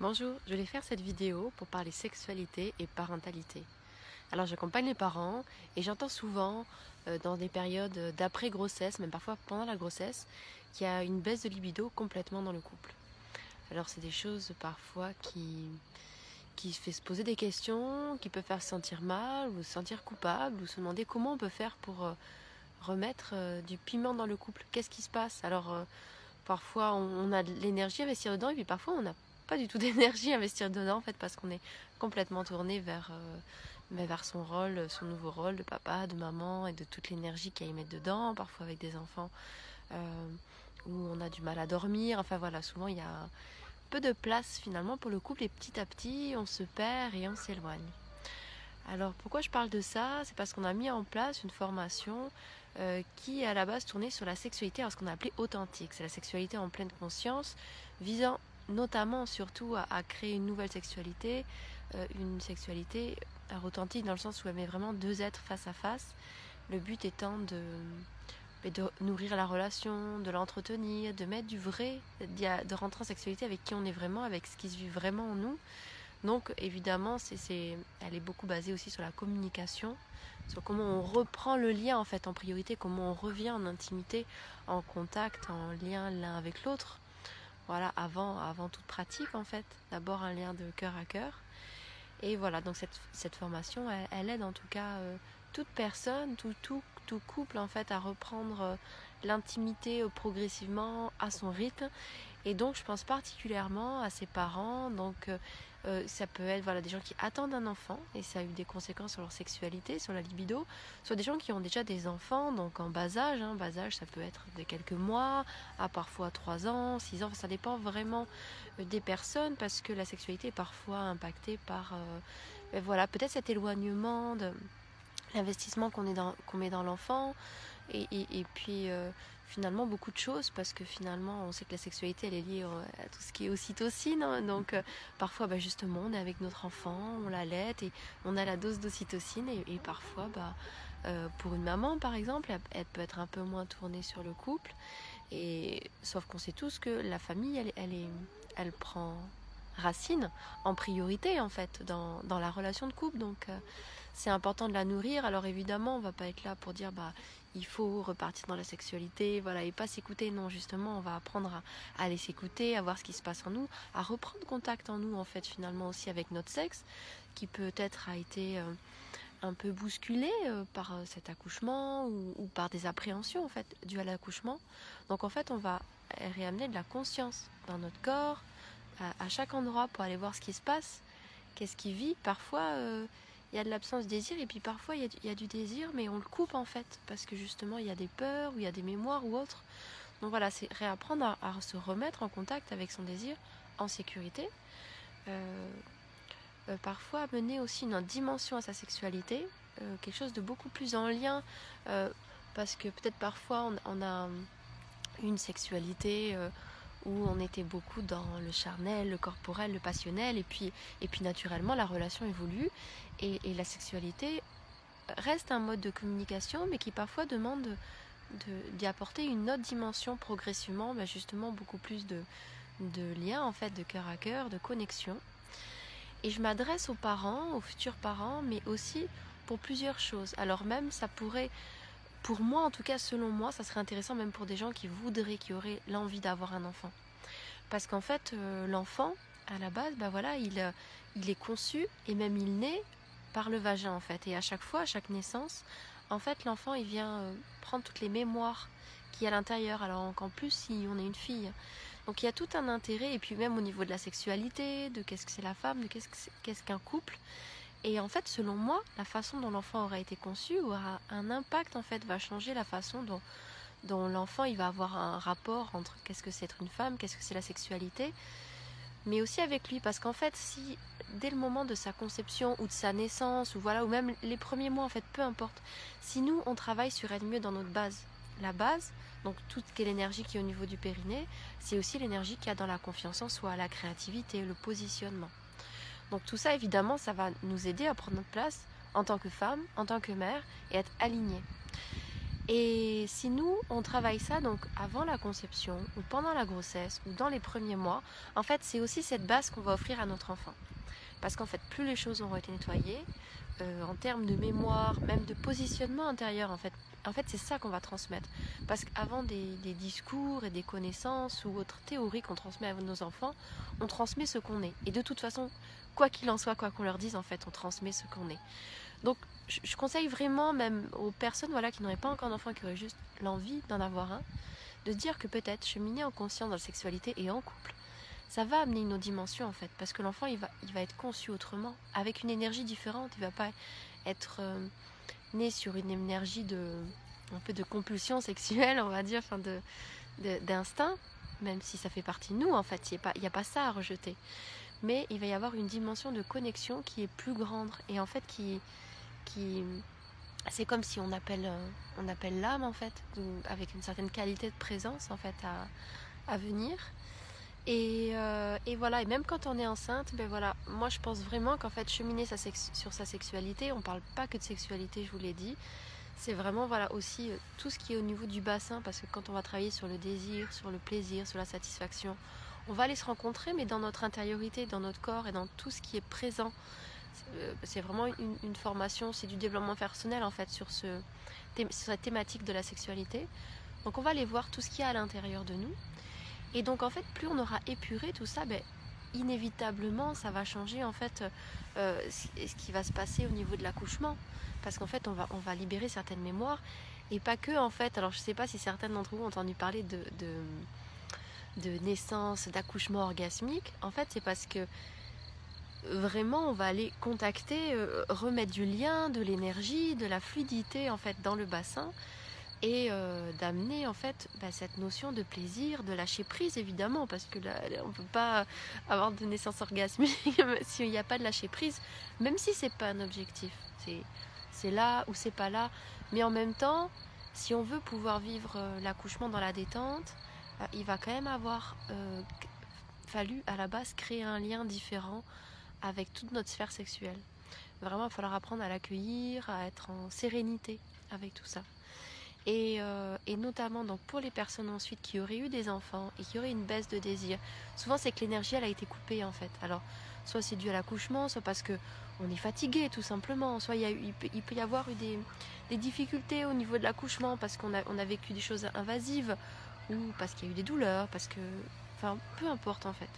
Bonjour, je voulais faire cette vidéo pour parler sexualité et parentalité. Alors j'accompagne les parents et j'entends souvent dans des périodes d'après-grossesse, même parfois pendant la grossesse, qu'il y a une baisse de libido complètement dans le couple. Alors c'est des choses parfois qui fait se poser des questions, qui peuvent faire se sentir mal ou se sentir coupable ou se demander comment on peut faire pour remettre du piment dans le couple. Qu'est-ce qui se passe? Alors parfois on a de l'énergie à investir dedans et puis parfois on n'a pas du tout d'énergie à investir dedans en fait parce qu'on est complètement tourné vers son rôle, son nouveau rôle de papa, de maman et de toute l'énergie qu'il y a à y mettre dedans, parfois avec des enfants où on a du mal à dormir, enfin voilà, souvent il y a peu de place finalement pour le couple et petit à petit on se perd et on s'éloigne. Alors pourquoi je parle de ça? C'est parce qu'on a mis en place une formation qui est à la base tournée sur la sexualité, alors ce qu'on a appelé authentique. C'est la sexualité en pleine conscience, visant notamment surtout à créer une nouvelle sexualité, une sexualité authentique dans le sens où elle met vraiment deux êtres face à face. Le but étant de nourrir la relation, de l'entretenir, de mettre du vrai, de rentrer en sexualité avec qui on est vraiment, avec ce qui se vit vraiment en nous. Donc évidemment, elle est beaucoup basée aussi sur la communication, sur comment on reprend le lien en fait en priorité, comment on revient en intimité, en contact, en lien l'un avec l'autre. Voilà, avant toute pratique en fait. D'abord un lien de cœur à cœur. Et voilà, donc cette formation, elle aide en tout cas toute personne, tout couple en fait à reprendre l'intimité progressivement à son rythme. Et donc je pense particulièrement à ses parents, donc ça peut être voilà, des gens qui attendent un enfant et ça a eu des conséquences sur leur sexualité, sur la libido, soit des gens qui ont déjà des enfants, donc en bas âge, bas âge ça peut être de quelques mois à parfois 3 ans, 6 ans, ça dépend vraiment des personnes parce que la sexualité est parfois impactée par voilà, peut-être cet éloignement de l'investissement qu'on met dans l'enfant et puis finalement beaucoup de choses parce que finalement on sait que la sexualité elle est liée à tout ce qui est ocytocine donc parfois justement on est avec notre enfant, on l'allait et on a la dose d'ocytocine et parfois pour une maman par exemple elle peut être un peu moins tournée sur le couple et sauf qu'on sait tous que la famille elle prend racine en priorité en fait dans la relation de couple donc c'est important de la nourrir. Alors évidemment on va pas être là pour dire il faut repartir dans la sexualité voilà et pas s'écouter, non, justement on va apprendre à aller s'écouter, à voir ce qui se passe en nous, à reprendre contact en nous en fait finalement aussi avec notre sexe qui peut-être a été un peu bousculé par cet accouchement ou par des appréhensions en fait dues à l'accouchement. Donc en fait on va réamener de la conscience dans notre corps à chaque endroit pour aller voir ce qui se passe, qu'est-ce qui vit. Parfois, il y a de l'absence de désir et puis parfois, il y a du désir, mais on le coupe en fait, parce que justement, il y a des peurs ou il y a des mémoires ou autres. Donc voilà, c'est réapprendre à se remettre en contact avec son désir en sécurité. Parfois, amener aussi une autre dimension à sa sexualité, quelque chose de beaucoup plus en lien, parce que peut-être parfois, on a une sexualité où on était beaucoup dans le charnel, le corporel, le passionnel, et puis naturellement la relation évolue et la sexualité reste un mode de communication, mais qui parfois demande d'y apporter une autre dimension progressivement, justement beaucoup plus de liens en fait, de cœur à cœur, de connexion. Et je m'adresse aux parents, aux futurs parents, mais aussi pour plusieurs choses. Alors même ça pourrait, pour moi en tout cas, selon moi, ça serait intéressant même pour des gens qui voudraient, qui auraient l'envie d'avoir un enfant. Parce qu'en fait, l'enfant, à la base, voilà, il est conçu et même il naît par le vagin en fait. Et à chaque fois, à chaque naissance, en fait, l'enfant il vient prendre toutes les mémoires qu'il y a à l'intérieur. Alors qu'en plus, si on est une fille, donc il y a tout un intérêt. Et puis même au niveau de la sexualité, de qu'est-ce que c'est la femme, de qu'est-ce qu'un couple. Et en fait, selon moi, la façon dont l'enfant aura été conçu aura un impact en fait, va changer la façon dont l'enfant il va avoir un rapport entre qu'est-ce que c'est être une femme, qu'est-ce que c'est la sexualité, mais aussi avec lui, parce qu'en fait si dès le moment de sa conception ou de sa naissance ou voilà, ou même les premiers mois en fait, peu importe, si nous on travaille sur être mieux dans notre base, la base, donc toute l'énergie qui est au niveau du périnée, c'est aussi l'énergie qu'il y a dans la confiance en soi, la créativité, le positionnement. Donc tout ça évidemment ça va nous aider à prendre notre place en tant que femme, en tant que mère et être alignée. Et si nous, on travaille ça donc avant la conception ou pendant la grossesse ou dans les premiers mois, en fait, c'est aussi cette base qu'on va offrir à notre enfant. Parce qu'en fait, plus les choses auront été nettoyées, en termes de mémoire, même de positionnement intérieur, en fait c'est ça qu'on va transmettre. Parce qu'avant des discours et des connaissances ou autres théories qu'on transmet à nos enfants, on transmet ce qu'on est. Et de toute façon, quoi qu'il en soit, quoi qu'on leur dise, en fait, on transmet ce qu'on est. Donc, je conseille vraiment, même aux personnes voilà, qui n'auraient pas encore d'enfant, qui auraient juste l'envie d'en avoir un, de dire que peut-être cheminer en conscience dans la sexualité et en couple, ça va amener une autre dimension en fait, parce que l'enfant il va être conçu autrement, avec une énergie différente. Il va pas être né sur une énergie un peu de compulsion sexuelle, on va dire, enfin d'instinct, même si ça fait partie de nous en fait. Il n'y a pas ça à rejeter, mais il va y avoir une dimension de connexion qui est plus grande et en fait qui c'est comme si on appelle l'âme en fait, avec une certaine qualité de présence en fait à venir. Et voilà, et même quand on est enceinte, ben voilà, moi je pense vraiment qu'en fait cheminer sur sa sexualité, on parle pas que de sexualité, je vous l'ai dit, c'est vraiment voilà aussi tout ce qui est au niveau du bassin, parce que quand on va travailler sur le désir, sur le plaisir, sur la satisfaction, on va aller se rencontrer, mais dans notre intériorité, dans notre corps et dans tout ce qui est présent. C'est vraiment une formation, c'est du développement personnel en fait sur cette thématique de la sexualité. Donc on va aller voir tout ce qu'il y a à l'intérieur de nous. Et donc en fait, plus on aura épuré tout ça, ben, inévitablement ça va changer en fait ce qui va se passer au niveau de l'accouchement. Parce qu'en fait on va libérer certaines mémoires. Et pas que en fait, alors je sais pas si certains d'entre vous ont entendu parler de naissance, d'accouchement orgasmique. En fait c'est parce que vraiment on va aller contacter, remettre du lien, de l'énergie, de la fluidité en fait dans le bassin. Et d'amener en fait cette notion de plaisir, de lâcher prise évidemment, parce que là, on ne peut pas avoir de naissance orgasmique s'il n'y a pas de lâcher prise, même si c'est pas un objectif, c'est là ou c'est pas là, mais en même temps, si on veut pouvoir vivre l'accouchement dans la détente, il va quand même avoir fallu à la base créer un lien différent avec toute notre sphère sexuelle. Vraiment, il va falloir apprendre à l'accueillir, à être en sérénité avec tout ça. Et notamment donc pour les personnes ensuite qui auraient eu des enfants et qui auraient une baisse de désir, souvent c'est que l'énergie elle a été coupée en fait. Alors soit c'est dû à l'accouchement, soit parce que on est fatigué tout simplement, soit il peut y avoir eu des difficultés au niveau de l'accouchement parce qu'on a vécu des choses invasives ou parce qu'il y a eu des douleurs, parce que enfin peu importe en fait.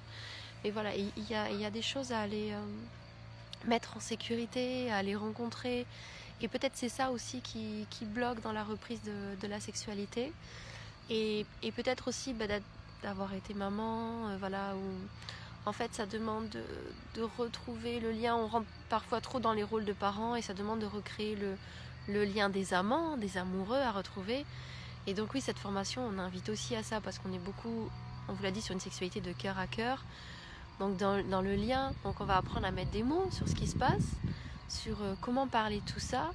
Mais voilà, il y a des choses à aller mettre en sécurité, à aller rencontrer. Et peut-être c'est ça aussi qui bloque dans la reprise de la sexualité. Et peut-être aussi d'avoir été maman, voilà, où en fait ça demande de retrouver le lien. On rentre parfois trop dans les rôles de parents et ça demande de recréer le lien des amants, des amoureux à retrouver. Et donc oui, cette formation, on invite aussi à ça parce qu'on est beaucoup, on vous l'a dit, sur une sexualité de cœur à cœur. Donc dans le lien, donc on va apprendre à mettre des mots sur ce qui se passe, sur comment parler de tout ça,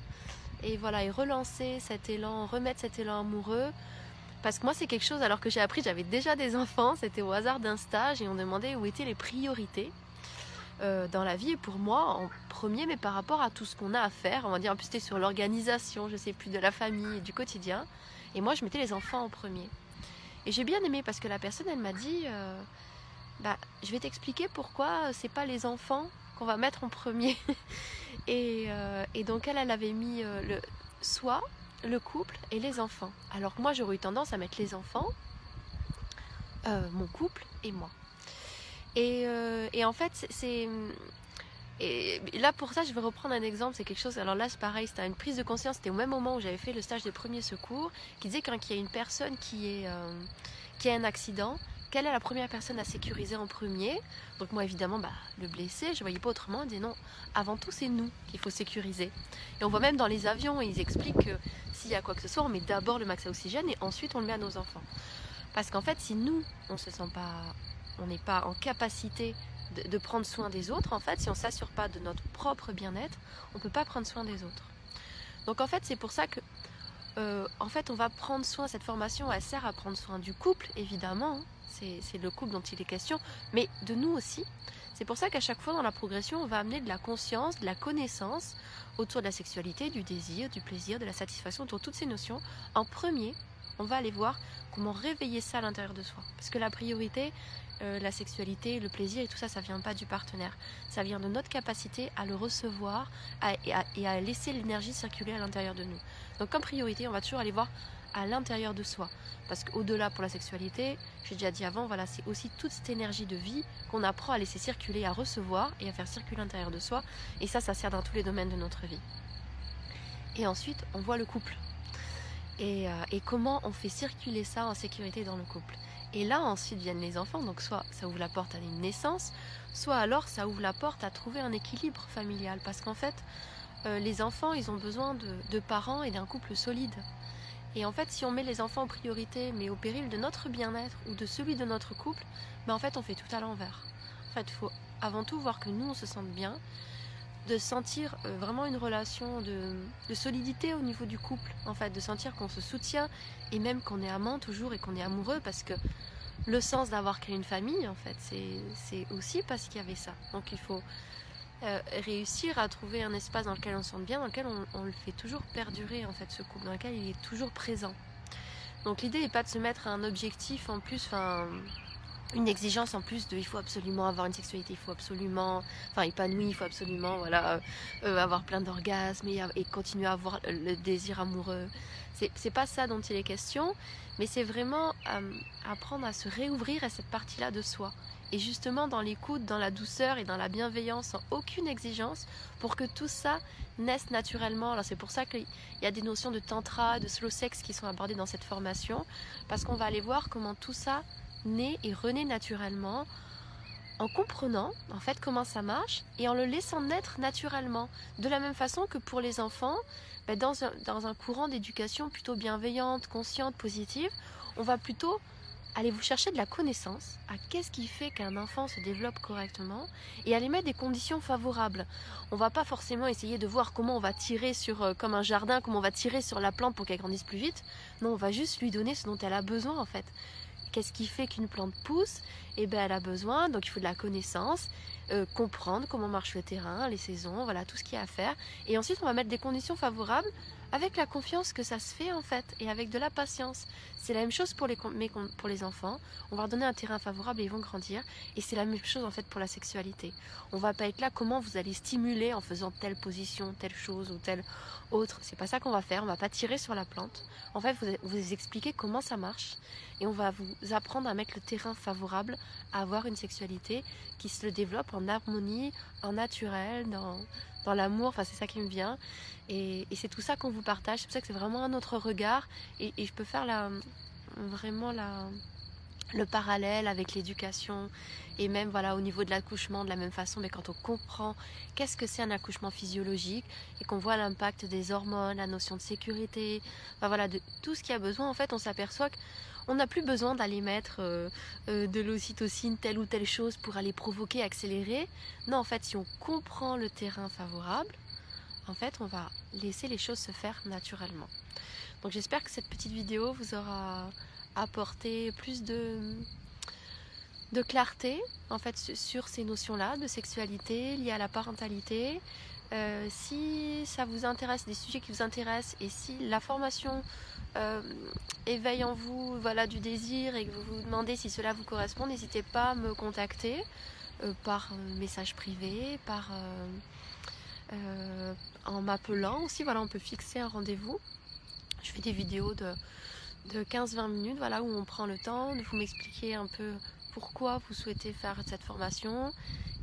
et voilà, et relancer cet élan, remettre cet élan amoureux. Parce que moi c'est quelque chose, alors que j'ai appris, j'avais déjà des enfants, c'était au hasard d'un stage et on demandait où étaient les priorités dans la vie. Et pour moi en premier, mais par rapport à tout ce qu'on a à faire, on va dire, en plus c'était sur l'organisation, je sais plus, de la famille et du quotidien, et moi je mettais les enfants en premier. Et j'ai bien aimé parce que la personne elle m'a dit je vais t'expliquer pourquoi c'est pas les enfants qu'on va mettre en premier. Et donc elle avait mis soit le couple et les enfants. Alors que moi j'aurais eu tendance à mettre les enfants, mon couple et moi. Et en fait et là pour ça je vais reprendre un exemple, c'est quelque chose, alors là c'est pareil, c'était une prise de conscience, c'était au même moment où j'avais fait le stage de premiers secours, qui disait quand il y a une personne qui a un accident, quelle est la première personne à sécuriser en premier. Donc moi évidemment le blessé, je ne voyais pas autrement, je disais non, avant tout c'est nous qu'il faut sécuriser. Et on voit même dans les avions, ils expliquent que s'il y a quoi que ce soit, on met d'abord le max à oxygène et ensuite on le met à nos enfants. Parce qu'en fait si nous, on n'est pas en capacité de prendre soin des autres, en fait si on ne s'assure pas de notre propre bien-être, on ne peut pas prendre soin des autres. Donc en fait c'est pour ça que en fait on va prendre soin, cette formation elle sert à prendre soin du couple évidemment, c'est le couple dont il est question, mais de nous aussi. C'est pour ça qu'à chaque fois dans la progression, on va amener de la conscience, de la connaissance autour de la sexualité, du désir, du plaisir, de la satisfaction, autour de toutes ces notions. En premier, on va aller voir comment réveiller ça à l'intérieur de soi. Parce que la priorité, la sexualité, le plaisir et tout ça, ça vient pas du partenaire. Ça vient de notre capacité à le recevoir et à laisser l'énergie circuler à l'intérieur de nous. Donc comme priorité, on va toujours aller voir à l'intérieur de soi. Parce qu'au-delà pour la sexualité, j'ai déjà dit avant, voilà, c'est aussi toute cette énergie de vie qu'on apprend à laisser circuler, à recevoir et à faire circuler à l'intérieur de soi. Et ça sert dans tous les domaines de notre vie. Et ensuite, on voit le couple. Et comment on fait circuler ça en sécurité dans le couple. Et là, ensuite viennent les enfants. Donc soit ça ouvre la porte à une naissance, soit alors ça ouvre la porte à trouver un équilibre familial. Parce qu'en fait, les enfants, ils ont besoin de parents et d'un couple solide. Et en fait, si on met les enfants en priorité, mais au péril de notre bien-être ou de celui de notre couple, ben en fait, on fait tout à l'envers. En fait, il faut avant tout voir que nous, on se sente bien, de sentir vraiment une relation de solidité au niveau du couple, en fait, de sentir qu'on se soutient et même qu'on est amant toujours et qu'on est amoureux, parce que le sens d'avoir créé une famille, en fait, c'est aussi parce qu'il y avait ça. Donc il faut réussir à trouver un espace dans lequel on se sente bien, dans lequel on le fait toujours perdurer, en fait, ce couple, dans lequel il est toujours présent. Donc l'idée n'est pas de se mettre un objectif en plus, une exigence en plus de il faut absolument avoir une sexualité, il faut absolument, épanoui, il faut absolument avoir plein d'orgasmes et continuer à avoir le désir amoureux. C'est pas ça dont il est question, mais c'est vraiment apprendre à se réouvrir à cette partie-là de soi. Et justement dans l'écoute, dans la douceur et dans la bienveillance, sans aucune exigence, pour que tout ça naisse naturellement. Alors c'est pour ça qu'il y a des notions de tantra, de slow sex qui sont abordées dans cette formation, parce qu'on va aller voir comment tout ça naît et renaît naturellement, en comprenant en fait comment ça marche et en le laissant naître naturellement. De la même façon que pour les enfants, dans un courant d'éducation plutôt bienveillante, consciente, positive, on va plutôt aller vous chercher de la connaissance à qu'est-ce qui fait qu'un enfant se développe correctement et aller mettre des conditions favorables. On va pas forcément essayer de voir comment on va tirer sur, comme un jardin, comment on va tirer sur la plante pour qu'elle grandisse plus vite. Non, on va juste lui donner ce dont elle a besoin en fait. Qu'est-ce qui fait qu'une plante pousse? Eh bien, elle a besoin, donc il faut de la connaissance, comprendre comment marche le terrain, les saisons, voilà, tout ce qu'il y a à faire. Et ensuite, on va mettre des conditions favorables avec la confiance que ça se fait en fait, et avec de la patience. C'est la même chose pour les enfants. On va leur donner un terrain favorable et ils vont grandir. Et c'est la même chose en fait pour la sexualité. On va pas être là, comment vous allez stimuler en faisant telle position, telle chose ou telle autre. C'est pas ça qu'on va faire, on va pas tirer sur la plante. En fait, vous expliquer comment ça marche. Et on va vous apprendre à mettre le terrain favorable à avoir une sexualité qui se développe en harmonie, en naturel, dans l'amour. Enfin, c'est ça qui me vient. Et c'est tout ça qu'on vous partage. C'est pour ça que c'est vraiment un autre regard. Et je peux faire le parallèle avec l'éducation et même voilà au niveau de l'accouchement de la même façon, mais quand on comprend qu'est-ce que c'est un accouchement physiologique et qu'on voit l'impact des hormones, la notion de sécurité, voilà, de tout ce qu'il y a besoin, en fait on s'aperçoit qu'on n'a plus besoin d'aller mettre de l'ocytocine, telle ou telle chose pour aller provoquer, accélérer. Non, en fait si on comprend le terrain favorable, en fait on va laisser les choses se faire naturellement. Donc j'espère que cette petite vidéo vous aura apporté plus de clarté en fait sur ces notions-là de sexualité liées à la parentalité. Si ça vous intéresse, des sujets qui vous intéressent, et si la formation éveille en vous voilà, du désir et que vous vous demandez si cela vous correspond, n'hésitez pas à me contacter par message privé, en m'appelant aussi. Voilà, on peut fixer un rendez-vous. Je fais des vidéos de 15-20 minutes, voilà, où on prend le temps de vous m'expliquer un peu pourquoi vous souhaitez faire cette formation,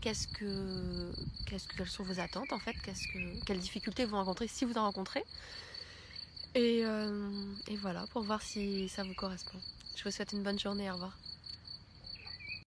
quelles sont vos attentes en fait, quelles difficultés vous rencontrez si vous en rencontrez, et voilà, pour voir si ça vous correspond. Je vous souhaite une bonne journée, au revoir.